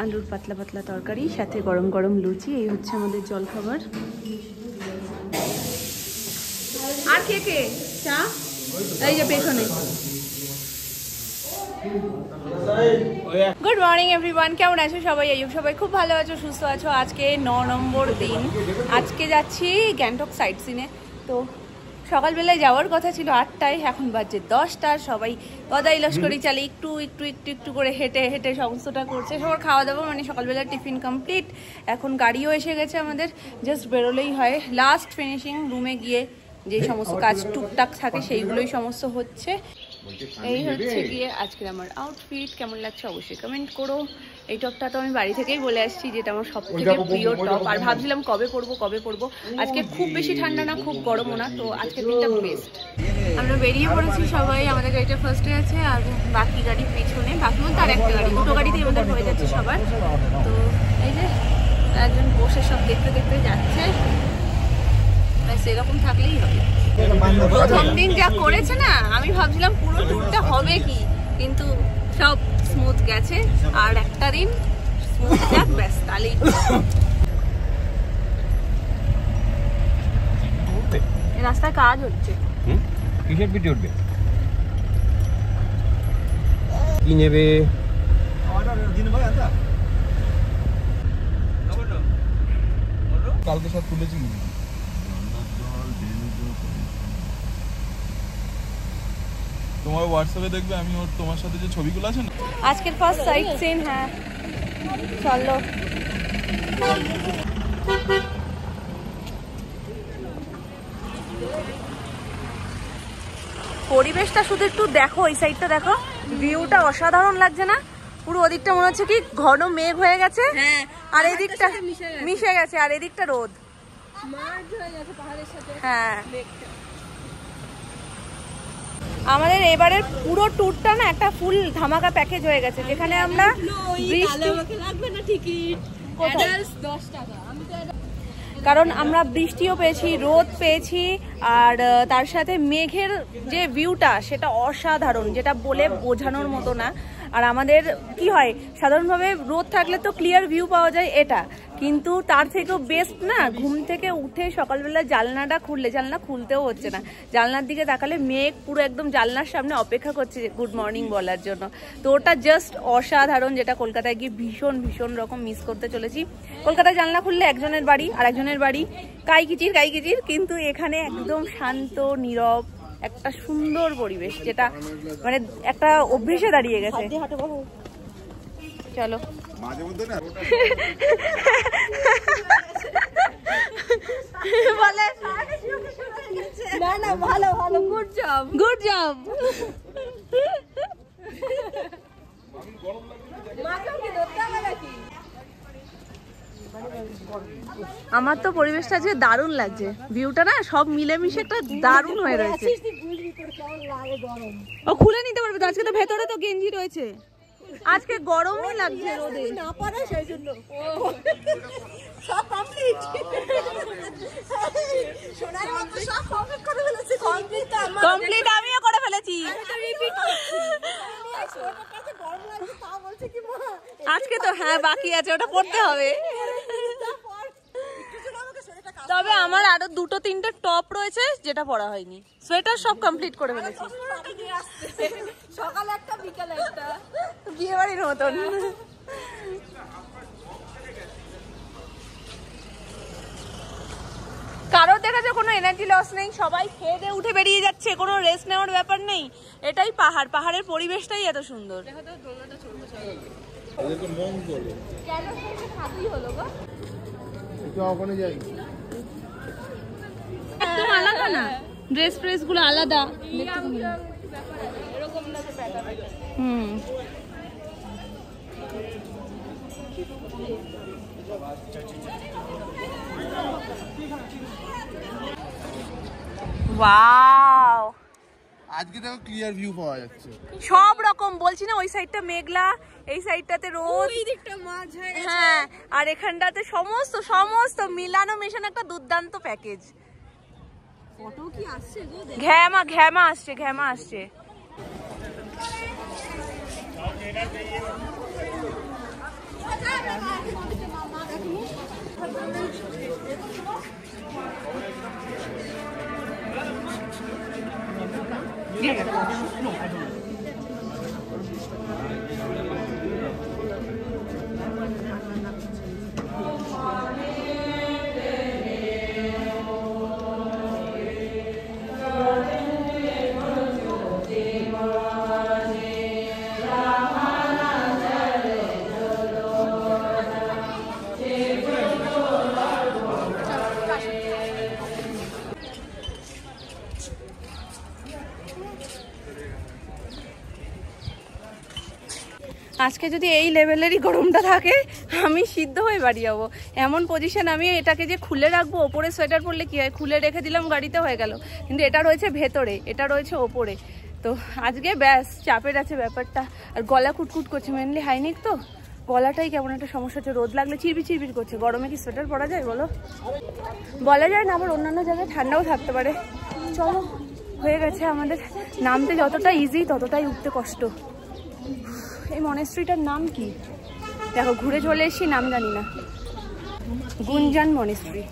আলুর পাতলা পাতলা তরকারি, সাথে গরম গরম লুচি। এই হচ্ছে আমাদের জলখাবার। আর কে কে চা? এই যে পেছনে। গুড মর্নিং এভরিওয়ান, কেমন আছো সবাই? সবাই খুব ভালো আছো, সুস্থ আছো। আজকে 9 নম্বর দিন। আজকে যাচ্ছি গ্যাংটক সাইট সিনে। তো সকালবেলায় যাওয়ার কথা ছিল 8টায়, এখন বাজছে 10টা। সবাই গদাই লস্করি চালে একটু একটু একটু একটু করে হেঁটে হেঁটে সমস্তটা করছে। সবার খাওয়া দাওয়া মানে সকালবেলা টিফিন কমপ্লিট। এখন গাড়িও এসে গেছে আমাদের, জাস্ট বেরোলেই হয়। লাস্ট ফিনিশিং রুমে গিয়ে যে সমস্ত কাজ টুকটাক থাকে সেইগুলোই সমস্ত হচ্ছে। এই হচ্ছে গিয়ে আজকের আমার আউটফিট। কেমন লাগছে অবশ্যই কমেন্ট করো। এই টপটা তো আমি বাড়ি থেকেই বলে আসছি যেটা আমার সব থেকে প্রিয় টপ, আর ভাবছিলাম কবে পরবো। আজকে খুব বেশি ঠান্ডা না, খুব গরমও না, তো আজকের দিনটা বেস্ট। আমরা বেরিয়ে পড়েছি সবাই। আমাদের গাড়িটা ফার্স্টে আছে আর বাকি গাড়ি পিছনে। বাকি বলতে আর একটা গাড়ি, দুটো গাড়িতেই আমাদের হয়ে যাচ্ছে সবার। তো এই যে একজন বসে সব দেখতে দেখতে যাচ্ছে, সেরকম থাকলেই হবে। প্রথম দিন যা করেছে না, আমি ভাবছিলাম পুরো ট্যুরটা হবে কি, কিন্তু সব স্মুথ গেছে। আর একটা দিন স্মুথ যাক, ব্যাস তাহলেই। রাস্তায় কাজ হচ্ছে। কিসের পিঠে উঠবে? কি নেবে? কালকে সব তুলেছি। তোমার হোয়াটসঅ্যাপে দেখবে আমি ওর তোমার সাথে যে ছবিগুলো আছে না, আজকের ফার্স্ট সাইট সিন। হ্যাঁ চলো। পরিবেশটা শুধু একটু দেখো, এই সাইডটা দেখো, ভিউটা অসাধারণ লাগছে না? পুরো ওদিকটা মনে হচ্ছে কি ঘন মেঘ হয়ে গেছে, আর এদিকটা মিশে গেছে, আর এদিকটা রোদ। হ্যাঁ, আমাদের এবারের পুরো ট্যুরটা না একটা ফুল ধামাকা প্যাকেজ হয়ে গেছে, যেখানে আমরা কারণ আমরা বৃষ্টিও পেয়েছি, রোদ পেয়েছি, আর তার সাথে মেঘের যে ভিউটা সেটা অসাধারণ, যেটা বলে বোঝানোর মতো না। আর আমাদের কি হয়, সাধারণভাবে রোদ থাকলে তো ক্লিয়ার ভিউ পাওয়া যায়, এটা কিন্তু তার থেকেও বেস্ট না। ঘুম থেকে উঠে সকালবেলা জানলাটা খুললে, জানলা খুলতেও হচ্ছে না, জানলার দিকে তাকালে মেঘ পুরো একদম জানলার সামনে অপেক্ষা করছে গুড মর্নিং বলার জন্য। তো ওটা জাস্ট অসাধারণ, যেটা কলকাতায় গিয়ে ভীষণ ভীষণ রকম মিস করতে চলেছি। কলকাতায় জানলা খুললে একজনের বাড়ি আর একজনের বাড়ি কাইকিচির, কিন্তু এখানে একদম শান্ত নীরব একটা সুন্দর পরিবেশ, যেটা মানে একটা অভ্যেসে দাঁড়িয়ে গেছে। চলো বলে না, ভালো গুড জব। আমার তো পরিবেশটা আজকে দারুণ লাগছে, ভিউটা না সব মিলেমিশে একটা দারুণ হয়ে রয়েছে। ও খুলে নিতে পারবে তো, আজকে তো ভেতরে তো গেঞ্জি রয়েছে, আজকে গরমই লাগছে রোদে না পারে, সেই জন্য সব কমপ্লিট। সোনার মতো সব কমপ্লিট করে ফেলেছি। কমপ্লিট আমিও করে ফেলেছি। আজকে তো হ্যাঁ বাকি আছে, ওটা পড়তে হবে। তবে আমার আরো 2-3টে টপ রয়েছে যেটা পরা হয়নি। সোয়েটার সব কমপ্লিট করে ফেলেছি। সকালে একটা বিকালে একটা, বিয়ে বাড়ির মতন। কারোর দেখা যায় কোনো এনার্জি লস নেই, সবাই খেয়ে দিয়ে উঠে বেরিয়ে যাচ্ছে, কোনো রেস্ট নেওয়ার ব্যাপার নেই। এটাই পাহাড়ের পরিবেশটাই এত সুন্দর। একদম আলাদা না, ড্রেস ফ্রেস গুলো আলাদা। ওয়াও, আজকে দেখো ক্লিয়ার ভিউ পাওয়া যাচ্ছে সব রকম। বলছি না, ওই সাইডটা মেঘলা, এই সাইডটাতে রোদ, হ্যাঁ, আর এখানটাতে সমস্ত মিলানো মেশানো একটা দুর্দান্ত প্যাকেজ। ঘ্যামা আসছে। আজকে যদি এই লেভেলেরই গরমটা থাকে আমি সিদ্ধ হয়ে বাড়ি যাবো। এমন পজিশন, আমি এটাকে যে খুলে রাখবো, ওপরে সোয়েটার পরলে কি হয়, খুলে রেখে দিলাম গাড়িতে হয়ে গেল, কিন্তু এটা রয়েছে ভেতরে, এটা রয়েছে ওপরে। তো আজকে ব্যাস চাপের আছে ব্যাপারটা। আর গলা কুটকুট করছে, মেনলি হাইনিক তো গলাটাই কেমন একটা সমস্যা হচ্ছে, রোদ লাগলে চিরবির চিরবির করছে। গরমে কি সোয়েটার পরা যায় বলো? বলা যায় না, আবার অন্যান্য জায়গায় ঠান্ডাও থাকতে পারে। চলো, হয়ে গেছে আমাদের। নামতে যতটা ইজি ততটাই উঠতে কষ্ট। এই মনেস্ট্রিটার নাম কি দেখো, ঘুরে চলে এসেছি, নাম জানি না। গুঞ্জান মনেস্ট্রি।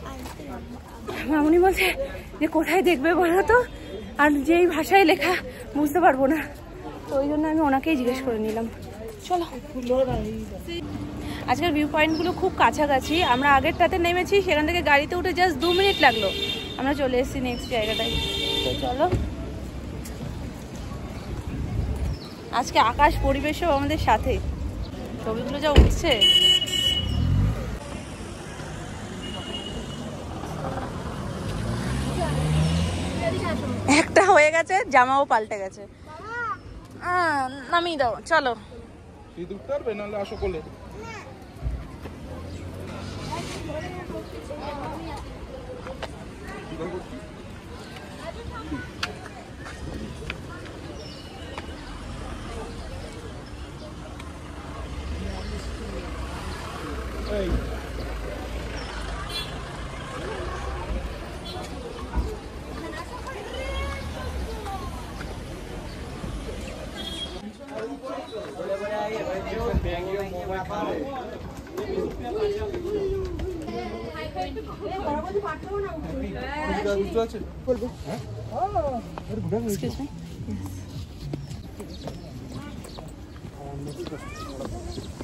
মামুনি বলছে যে কোথায় দেখবে বলো তো, আর যেই ভাষায় লেখা বুঝতে পারবো না, তো ওই জন্য আমি ওনাকেই জিজ্ঞেস করে নিলাম। চলো, আজকের ভিউ পয়েন্টগুলো খুব কাছাকাছি। আমরা আগেরটাতে নেমেছি, সেখান থেকে গাড়িতে উঠে জাস্ট 2 মিনিট লাগলো, আমরা চলে এসেছি নেক্সট জায়গাটায়। তো চলো, আজকে আকাশ পরিবেশও আমাদের সাথে, ছবিগুলো যা উঠছে। একটা হয়ে গেছে, জামাও পাল্টে গেছে। নামিয়ে দাও, চলো। আসো কোলে।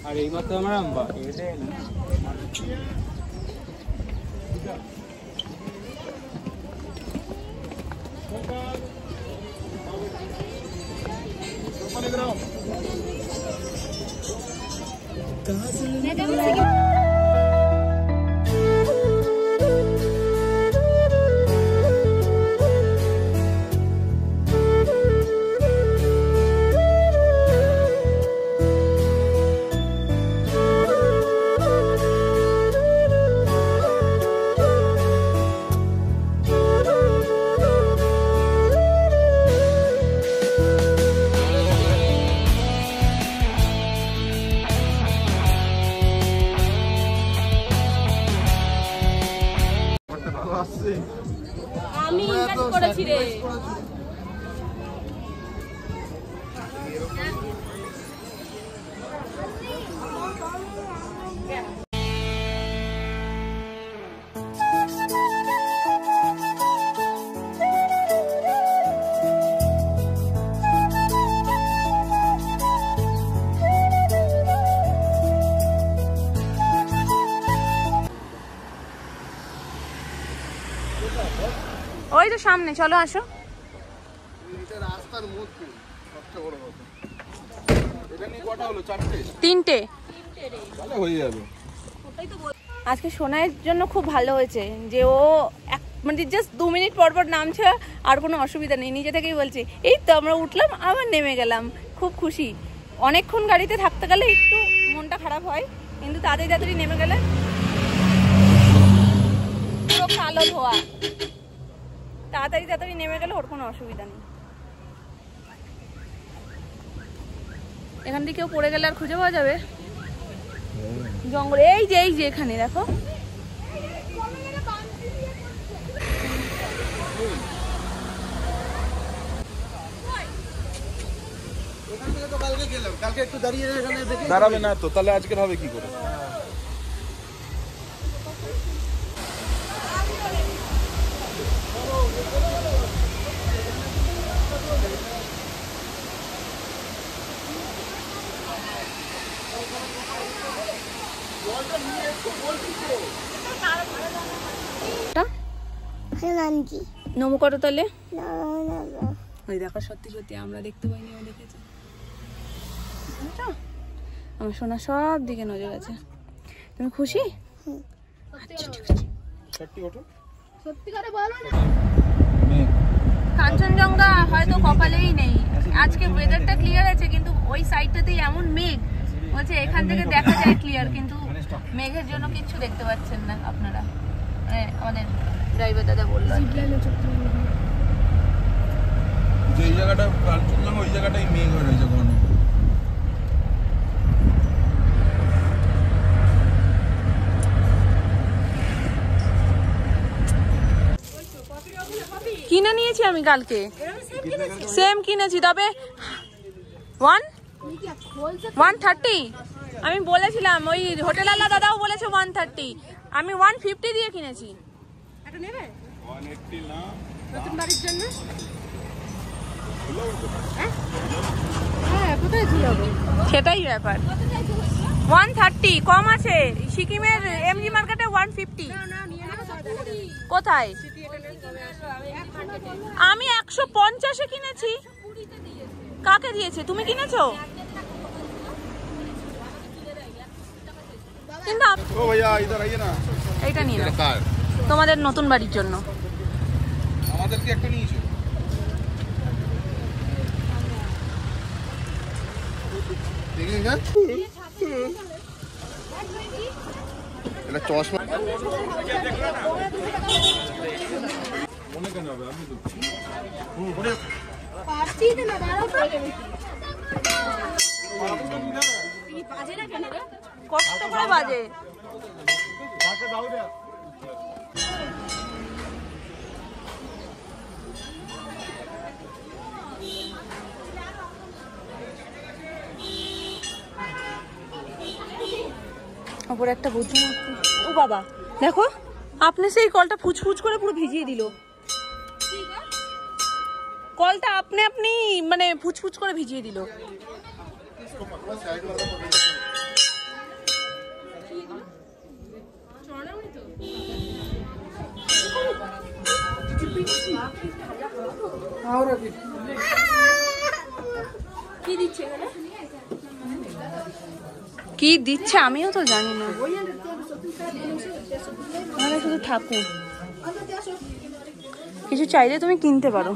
আর এই মাত্র আমার আম্বা আমি ইনভাইট করেছি রে। ওই তো সামনে, চলো আসো। তিনটে হয়ে যাবে। আজকে সোনাইয়ের জন্য খুব ভালো হয়েছে যে ও মানে জাস্ট 2 মিনিট পর পর নামছে, আর কোনো অসুবিধা নেই। নিজে থেকেই বলছে এই তো আমরা উঠলাম আবার নেমে গেলাম, খুব খুশি। অনেকক্ষণ গাড়িতে থাকতে গেলে একটু মনটা খারাপ হয়, কিন্তু তাড়াতাড়ি তাড়াতাড়ি নেমে গেলে পুরো কালো ধোয়া, তাড়াতাড়ি তাড়াতাড়ি নেমে গেলে ওর কোনো অসুবিধা নেই। এখান থেকে কেউ পড়ে গেলে আর খুঁজে পাওয়া যাবে জঙ্গল। এই যে এখানে দেখো, দাঁড়াবে না তো, তাহলে আজকের হবে কি করে? নমো করো তাহলে। ওই দেখো সত্যি সত্যি আমরা দেখতে পাইনি, ও দেখেছে। আমার সোনা সব দিকে নজর আছে। তুমি খুশি? আচ্ছা ঠিক আছে। কাঞ্চনজঙ্ঘা হয়তো কপালেই নেই আজকে, ওয়েদারটা ক্লিয়ার আছে কিন্তু ওই সাইডটাতেই এমন মেঘ বলছে এখান থেকে দেখা যায় ক্লিয়ার, কিন্তু মেঘের জন্য কিচ্ছু দেখতে পাচ্ছেন না আপনারা। মানে আমাদের ড্রাইভার দাদা বললো যে এই জায়গাটা কাঞ্চনজঙ্ঘা, ওই জায়গাটাই মেঘ হয়ে রয়েছে ঘন। কিনে নিয়েছি আমি কালকে, সেম কিনেছি, তবে 130 আমি বলেছিলাম, ওই হোটেল আলা দাদাও বলেছে 130, আমি 150 দিয়ে কিনেছি। এটা নেবে 180 না নতুন বাড়ির জন্য। হ্যাঁ কোথায় ছিল সেটাই ব্যাপার। 130 কম আছে, সিকিমের এমজি মার্কেটে 150। কোথায়? আমি 150-এ কিনেছি। কাকে দিয়েছে? তুমি কিনেছো? কিন্তু ও ভাইয়া ইধার আইয়ে না, এইটা নিয়ে নাও তোমাদের নতুন বাড়ির জন্য। আমাদের কি একটা নিয়েছো? এটা চশমা মনে কেন হবে? আমি তো পারছি না দাঁড়াও তো। কষ্ট করে বাজে। ওপরে একটা বুঝি। ও বাবা দেখো, আপনি সেই কলটা ফুচফুচ করে পুরো ভিজিয়ে দিল। কলটা আপনি মানে ফুচফুচ করে ভিজিয়ে দিল। কি দিচ্ছে আমিও তো জানি না, শুধু ঠাকুর। কিছু চাইলে তুমি কিনতে পারো।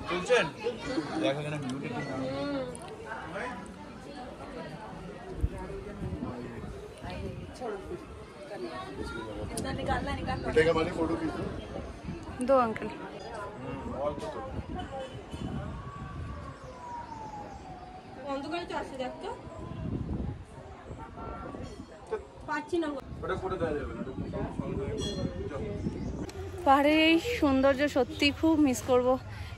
চলছেন দেখা কেন ভিউটা दो अंकल অন্ধকারে তো আসে দেখতো পাচ্ছি না ওটা করে দেওয়া যাবে পাহাড়ের এই সৌন্দর্য সত্যি খুব মিস করব।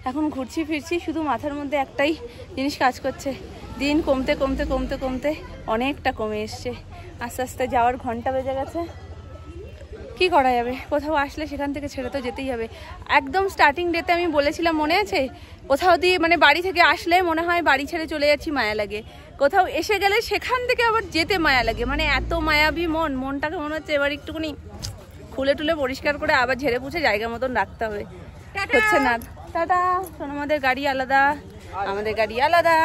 এখন ঘুরছি ফিরছি, শুধু মাথার মধ্যে একটাই জিনিস কাজ করছে, দিন কমতে কমতে কমতে কমতে অনেকটা কমে এসছে। আস্তে আস্তে যাওয়ার ঘন্টা বেজে গেছে। কি করা যাবে, কোথাও আসলে সেখান থেকে ছেড়ে তো যেতেই হবে। একদম স্টার্টিং ডেতে আমি বলেছিলাম, মনে আছে, কোথাও দিয়ে মানে বাড়ি থেকে আসলে মনে হয় বাড়ি ছেড়ে চলে যাচ্ছি, মায়া লাগে। কোথাও এসে গেলে সেখান থেকে আবার যেতে মায়া লাগে, মানে এত মায়াবী মনটাকে মনে হচ্ছে এবার একটুখানি খুলে টুলে পরিষ্কার করে আবার ঝেড়ে পুছে জায়গা মতন রাখতে হবে। হচ্ছে না। টাটা। শোনো, আমাদের গাড়ি আলাদা, আমাদের গাড়ি আলাদা।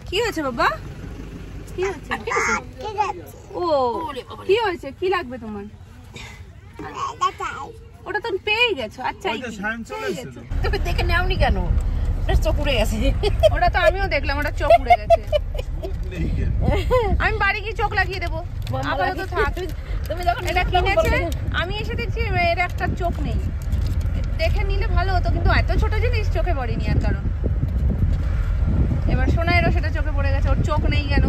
কি হয়েছে বাবা? ও কি হয়েছে, কি লাগবে তোমার? ওটা তো পেয়ে গেছো। আচ্ছা তুমি দেখে নাওনি কেন? চোখ উড়ে গেছে। ওটা তো আমিও দেখলাম, ওটা চোখ উড়ে গেছে। আমি বাড়ি গিয়ে চোখ লাগিয়ে দেবো, আপাতত থাক। তুমি যখন এটা কিনেছে, আমি এসে দেখছি এর একটা চোখ নেই। দেখে নিলে ভালো হতো, কিন্তু এত ছোট জিনিস চোখে পড়েনি আর কারণ। এবার সোনাইরও সেটা চোখে পড়ে গেছে, ওর চোখ নেই কেন?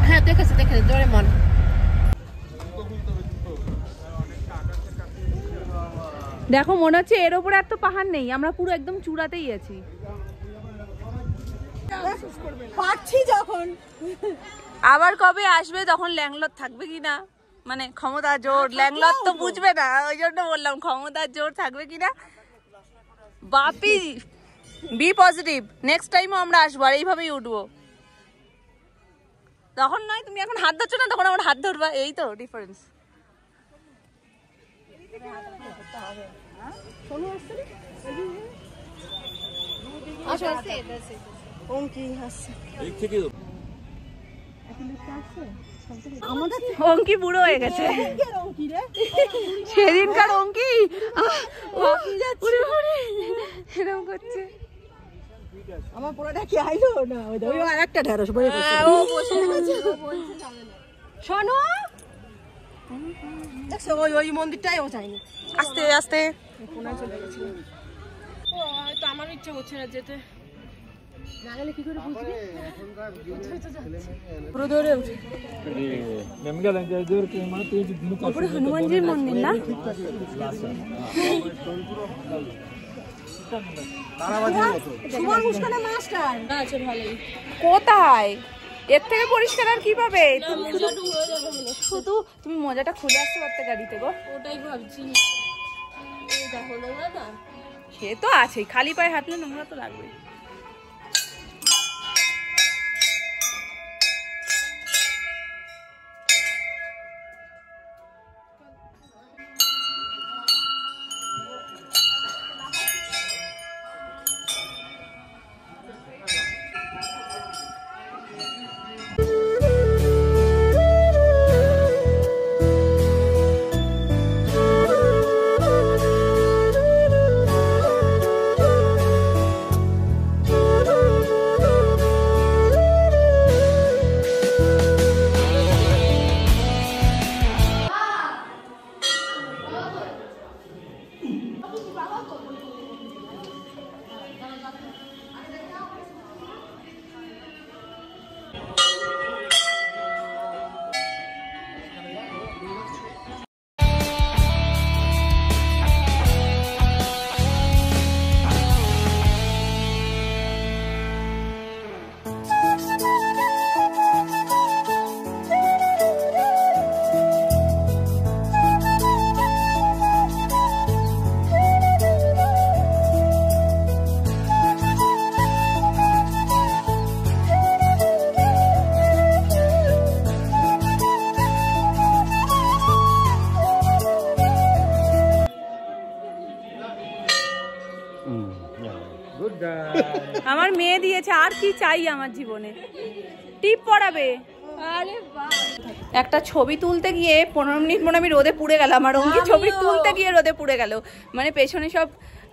হ্যাঁ দেখেছে জোরে মন। দেখো, মনে হচ্ছে এর উপরে এত পাহাড় নেই, আমরা পুরো একদম চূড়াতেই আছি। পাচ্ছি যখন আবার কবে আসবে, তখন ল্যাংলট থাকবে কিনা, মানে ক্ষমতা জোর। ল্যাংলট তো বুঝবে না, ওই জন্য বললাম ক্ষমতার জোর থাকবে কিনা। বাপি বি পজিটিভ, নেক্সট টাইমও আমরা আসবো আর এইভাবেই উঠবো। তখন নয়, তুমি এখন হাত ধরছো না, তখন আমার হাত ধরবা, এই তো ডিফারেন্স। অঙ্কি বুড়ো হয়ে গেছে, সেদিনকার অঙ্কি এরকম করছে। আমার পোড়াটা কি আইলো না? ওই আরেকটা ঢেঁড়স বই শোনো, দেখছো ওই মন্দিরটাই ও যায়নি। আস্তে আস্তে চলে গেছে। ও হয়তো আমার ইচ্ছে করছে না যেতে, না গেলে কি করে বুঝবি? পুরো ধরে উঠে হনুমানজির মন্দির না? কোথায়? এর থেকে পরিষ্কার আর কি পাবে? শুধু তুমি মজাটা খুলে আসতে পারতে গাড়িতে গো। ওটাই ভাবছি। সে তো আছেই, খালি পায়ে হাঁটলে নোংরা তো লাগবে। আমার মেয়ে দিয়েছে, আর কি চাই আমার জীবনে? টিপ পড়াবে। একটা ছবি তুলতে গিয়ে 15 মিনিট মনে আমি রোদে পুড়ে গেল। আমার অঙ্কি ছবি তুলতে গিয়ে রোদে পুড়ে গেল। মানে পেছনে সব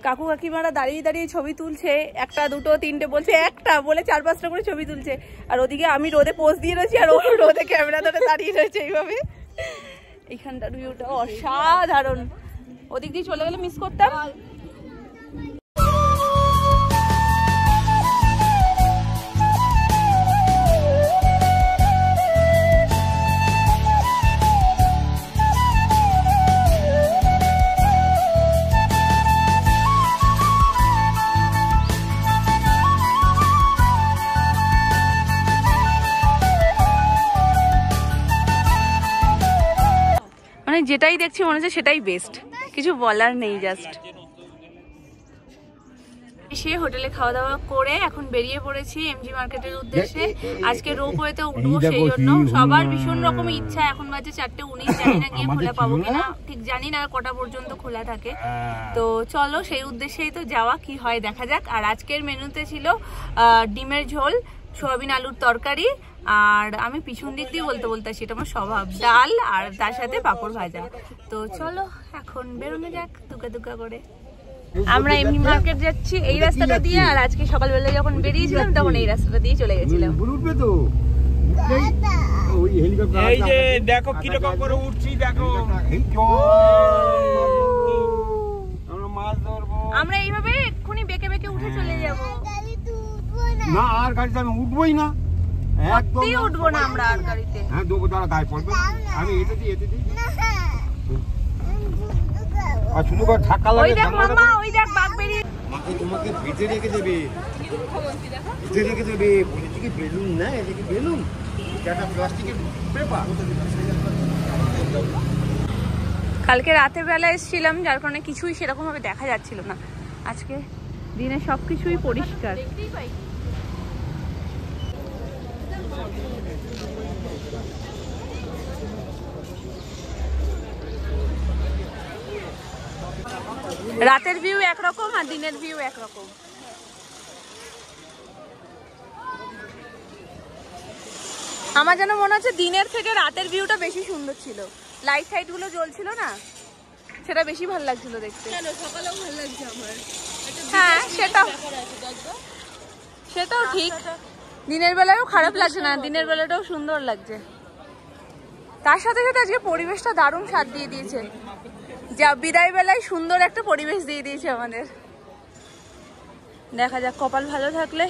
কাকু কাকিমারা দাঁড়িয়ে দাঁড়িয়ে ছবি তুলছে, একটা দুটো তিনটে বলছে, একটা বলে 4-5টা করে ছবি তুলছে, আর ওদিকে আমি রোদে পোজ দিয়ে রয়েছি আর ও রোদে ক্যামেরা ধরে দাঁড়িয়ে রয়েছে এইভাবে। এইখানটার ভিউটা অসাধারণ, ওদিক দিয়ে চলে গেলে মিস করতাম। যেটাই দেখছি মনে হচ্ছে সেটাই বেস্ট, কিছু বলার নেই। জাস্ট এসে হোটেলে খাওয়া দাওয়া করে এখন বেরিয়ে পড়েছি এমজি মার্কেটের উদ্দেশ্যে। আজকে রোপওয়েতে উঠবো, সেই জন্য সবার ভীষণ রকম ইচ্ছা। এখন বাজে 4:19, জানি না গিয়ে খোলা পাবো কিনা, ঠিক জানি না কটা পর্যন্ত খোলা থাকে। তো চলো সেই উদ্দেশ্যেই তো যাওয়া, কি হয় দেখা যাক। আর আজকের মেনুতে ছিল ডিমের ঝোল, সোয়াবিন আলুর তরকারি, আর আমি পিছন দিক দিয়ে বলতে বলতে সেটা আমার স্বভাব, ডাল আর তার সাথে পাঁপড় ভাজা। তো চলো এখন বেরোনো যাক দুকা দুকা করে। আমরা এমনি মার্কেট যাচ্ছি এই রাস্তাটা দিয়ে, আর আজকে সকালবেলা যখন বেরিয়েছিলাম তখন এই রাস্তাটা দিয়ে চলে গেছিলাম। এই যে দেখো কিরকম করে উঠছি, দেখো আমরা এইভাবে এক্ষুনি বেঁকে বেঁকে উঠে চলে যাবো না, আর গাড়িতে আমি উঠবোই না, একদম উঠবো না আমরা আর গাড়িতে। হ্যাঁ দেবো, দাঁড়া গায়ে পড়বে, আমি এতে দিই আর শুধু ধাক্কা লাগে। ওই দেখ মামা, ওই দেখ বাঘ বেরিয়ে। মাকে তোমাকে ভিজে রেখে দেবে, ভিজে রেখে দেবে। বলেছি কি বেলুন না, এদিকে বেলুন, একটা প্লাস্টিকের পেপার। কালকে রাতের বেলা এসেছিলাম, যার কারণে কিছুই সেরকম ভাবে দেখা যাচ্ছিল না। আজকে দিনে সবকিছুই পরিষ্কার। রাতের ভিউ একরকম আর দিনের ভিউ একরকম। আমার যেন মনে হচ্ছে দিনের থেকে রাতের ভিউটা বেশি সুন্দর ছিল। লাইট ফাইট গুলো জ্বলছিল না, সেটা বেশি ভালো লাগছিল দেখতে। সকালেও ভালো লাগছে আমার। হ্যাঁ সেটাও ঠিক, দিনের বেলায়ও খারাপ লাগছে না, দিনের বেলাটাও সুন্দর লাগছে। তার সাথে সাথে আজকে পরিবেশটা দারুণ স্বাদ দিয়ে দিয়েছে, যা বিদায় বেলায় সুন্দর একটা পরিবেশ দিয়ে দিয়েছে আমাদের। দেখা যাক, কপাল ভালো থাকলে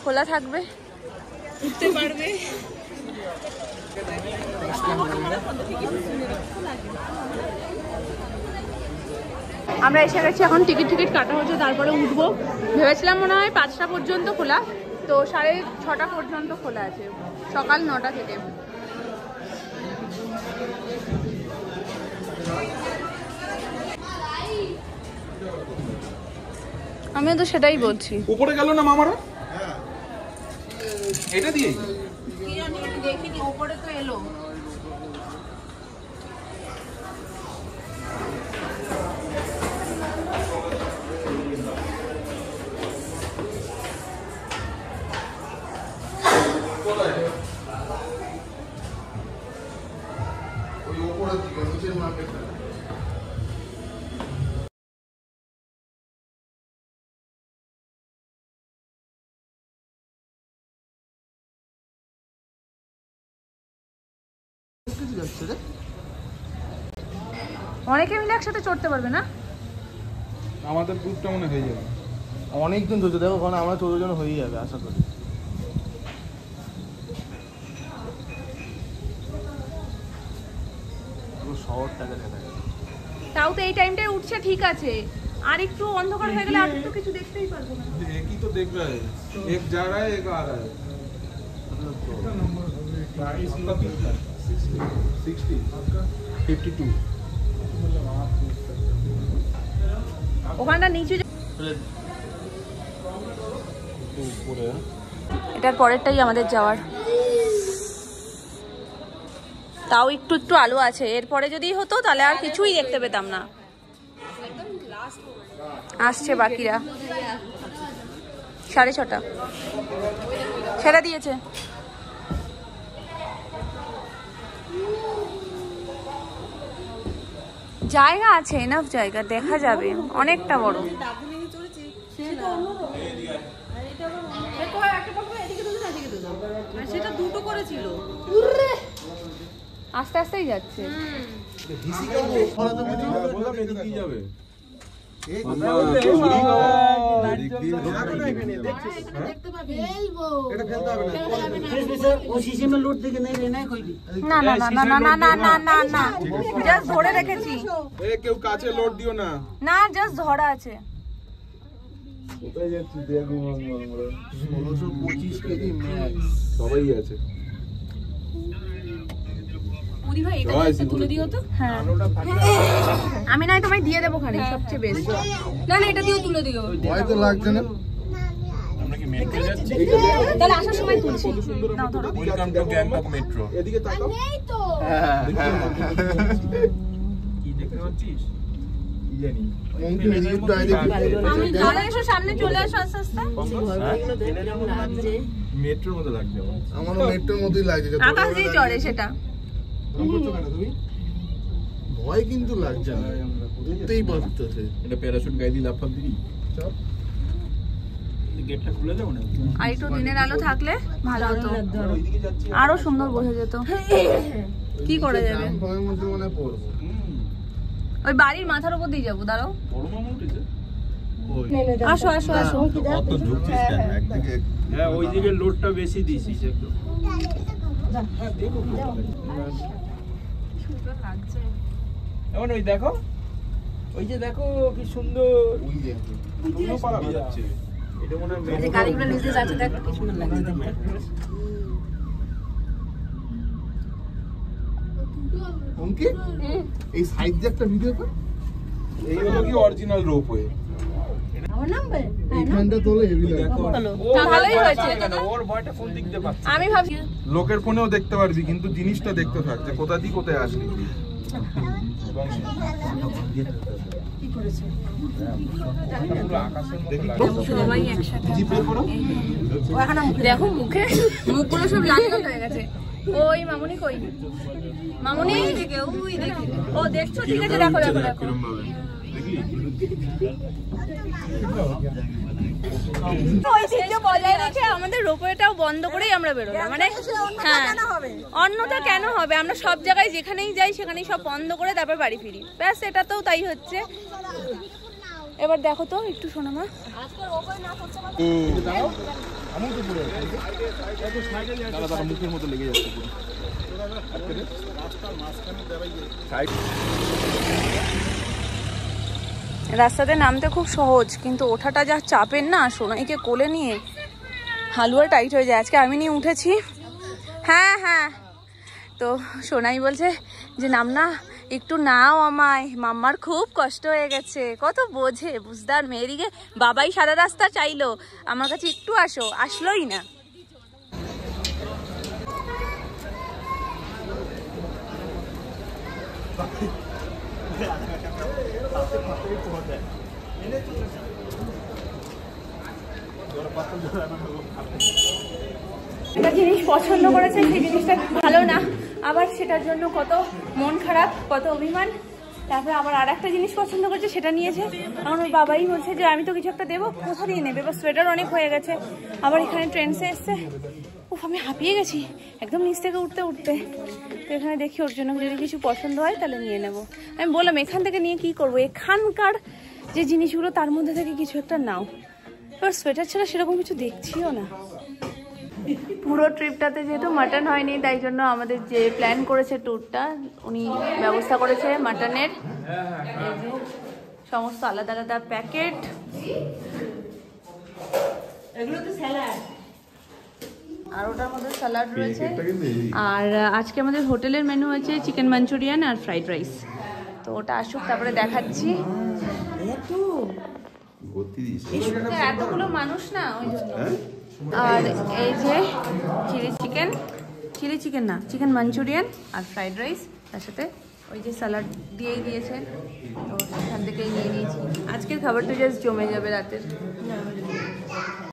খোলা থাকবে, উঠতে পারবে। আমরা এসে গেছি, এখন টিকিট কাটা হচ্ছে, তারপরে উঠবো। ভেবেছিলাম মনে হয় 5টা পর্যন্ত খোলা, তো 6:30 পর্যন্ত খোলা আছে, সকাল 9টা থেকে। আমিও তো সেটাই বলছি। উপরে গেল না মামারা, এটা দিয়ে দেখিনি, উপরে তো এলো। ওই উপরের দিকে নিচের মার্কেটটা। অনেকে মিলে একসাথে চড়তে পারবে না? আমাদের গ্রুপটা মনে হয়ে যাবে, অনেকজন চলছে দেখো, কারণ আমরা 14 জন হয়ে যাবে আশা করি। শহরটাকে দেখা যাবে। তাও তো এই টাইমটায় উঠছে ঠিক আছে, আর একটু অন্ধকার হয়ে গেলে আর একটু কিছু দেখতেই পারবো না। একই তো দেখ रहा है, एक जा रहा है एक आ रहा है, मतलब कितना नंबर इसका 60 52 ওখানটা নিচু। উপরে। এটার পরেরটাই আমাদের যাওয়ার, তাও একটু একটু আলো আছে। এরপরে যদি হতো তাহলে আর কিছুই দেখতে পেতাম না। আসছে বাকিরা, 6:30 ছেড়ে দিয়েছে। জায়গা আছে, এনাফ জায়গা, দেখা যাবে, অনেকটা বড়। সেটা দুটো করেছিল, আস্তে আস্তেই যাচ্ছে। যাবে না না না না না না না না না, জাস্ট ধরে রেখেছি। কেউ কাছে লোড দিও না, না জাস্ট ধরা আছে। কোথায় যাচ্ছি দেখো, 1625 কেজি ম্যাক্স সবাই আছে। উদি ভাই এটা একটা তুলে দিও তো। হ্যাঁ আমি নয় তোমায় দিয়ে দেবো খানে, সবচেয়ে বেস্ট। না না এটা দিও, তুলে দিও। ভয় তো লাগছে না। আমরা কি মেট্রো যাচ্ছি? তাহলে আসার সময় তুলছি। নাও ধরো। Welcome to Gangtok metro. এদিকে তাকাও। কি দেখতে পাচ্ছিস? কি জানি। মঙ্কি এদিকে তো আইদিকে। আমি চলে এসো, সামনে চলে এসো আস্তে আস্তে। মেট্রোর মতো লাগছে আমার। আমারও মেট্রোর মতোই লাগছে। আকাশ দিয়ে চড়ে সেটা। ভয় কিন্তু লাগছে না, উঠতেই পারতেছে। এটা প্যারাশুট গায়ে দিয়ে লাফাত দিবি? চল। গেটটা খুলে দাও না। আর একটু দিনের আলো থাকলে ভালো হতো, আরো সুন্দর বোঝা যেত। কি করে যাবে? ভয়ের মধ্যে মনে পড়বো। ওই বাড়ির মাথার উপর দিয়ে যাবো, দাঁড়াও। বড় মামা উঠেছে? আসো আসো আসো। কত ঝুঁকছিস কেন? একদিকে হ্যাঁ ওইদিকে লোডটা বেশি দিছিস একটু। এখন ওই দেখো, ওই যে দেখো কি সুন্দর। ওই দেখো। পুরো পাড়া যাচ্ছে। এটা মনে হয় যে গাড়িগুলো নিচে যাচ্ছে দেখ কি সুন্দর লাগছে দেখতে। মঙ্কি এই সাইড দিয়ে একটা ভিডিও কর। এই হলো কি অরিজিনাল রোপওয়ে। আমার নাম্বার এইখানটা তোলে হেভি লাগে। তা ভালোই হয়েছে। ওর ভয়টা কোন দিক দিয়ে পাচ্ছে? আমি ভাবছি লোকের ফোনেও দেখতে পারবি, কিন্তু জিনিসটা দেখতে থাক যে কোথা দিয়ে কোথায় আসলি। সবাই একসাথে। জিপে করো। দেখো মুখে মুখগুলো সব লাল লাল হয়ে গেছে। ওই মামুনি কই? মামুনি ওই দেখি। ও দেখছো, ঠিক আছে দেখো দেখো দেখো। ঐতিহ্য বজায় রেখে আমাদের রোপওয়েটাও বন্ধ করেই আমরা বেরোলাম। মানে হ্যাঁ, অন্যটা কেন হবে? আমরা সব জায়গায় যেখানেই যাই সেখানেই সব বন্ধ করে তারপর বাড়ি ফিরি, ব্যাস। এটাতেও তাই হচ্ছে। এবার দেখো তো একটু, শোনো মা। মুখের মতো লেগে যাচ্ছে পুরো। রাস্তাতে নামতে খুব সহজ, কিন্তু ওঠাটা যা চাপের না, সোনাইকে কোলে নিয়ে হালুয়া টাইট হয়ে যায়। আজকে আমি নিয়ে উঠেছি। হ্যাঁ হ্যাঁ, তো সোনাই বলছে যে নাম না, একটু নাও আমায়, মাম্মার খুব কষ্ট হয়ে গেছে। কত বোঝে, বুঝদার মেয়েদিকে। বাবাই সারা রাস্তা চাইলো আমার কাছে একটু আসো, আসলোই না। একটা জিনিস পছন্দ করেছে, সেই জিনিসটা ভালো না, আবার সেটার জন্য কত মন খারাপ, কত অভিমান। তারপরে আবার আর একটা জিনিস পছন্দ করেছে, সেটা নিয়েছে। এখন ওর বাবাই বলছে যে আমি তো কিছু একটা দেবো, কোথা দিয়ে নেবে? এবার সোয়েটার অনেক হয়ে গেছে, আবার এখানে ট্রেন্ডসে এসছে। উফ, আমি হাঁপিয়ে গেছি একদম নিচ থেকে উঠতে উঠতে। তো এখানে দেখি ওর জন্য যদি কিছু পছন্দ হয় তাহলে নিয়ে নেব। আমি বললাম এখান থেকে নিয়ে কি করবো, এখানকার যে জিনিসগুলো তার মধ্যে থেকে কিছু একটা নাও। এবার সোয়েটার ছাড়া সেরকম কিছু দেখছিও না। পুরো ট্রিপটাতে যেহেতু মাটন হয়নি, তাই জন্য আমাদের যে প্ল্যান করেছে ট্যুরটা, উনি ব্যবস্থা করেছে মাটনের। এই যে সমস্ত আলাদা আলাদা প্যাকেট, এগুলো তো স্যালাড, আর ওটার মধ্যে স্যালাড রয়েছে। আর আজকে আমাদের হোটেলের মেনু হয়েছে চিকেন মাঞ্চুরিয়ান আর ফ্রাইড রাইস। তো ওটা আসুক তারপরে দেখাচ্ছি। এতগুলো মানুষ না, ওই জন্য। আর এই যে চিলি চিকেন না, চিকেন মাঞ্চুরিয়ান আর ফ্রাইড রাইস, তার সাথে ওই যে স্যালাড দিয়েই দিয়েছে। তো সেখান থেকেই নিয়ে নিয়েছি। আজকের খাবারটা জাস্ট জমে যাবে রাতের।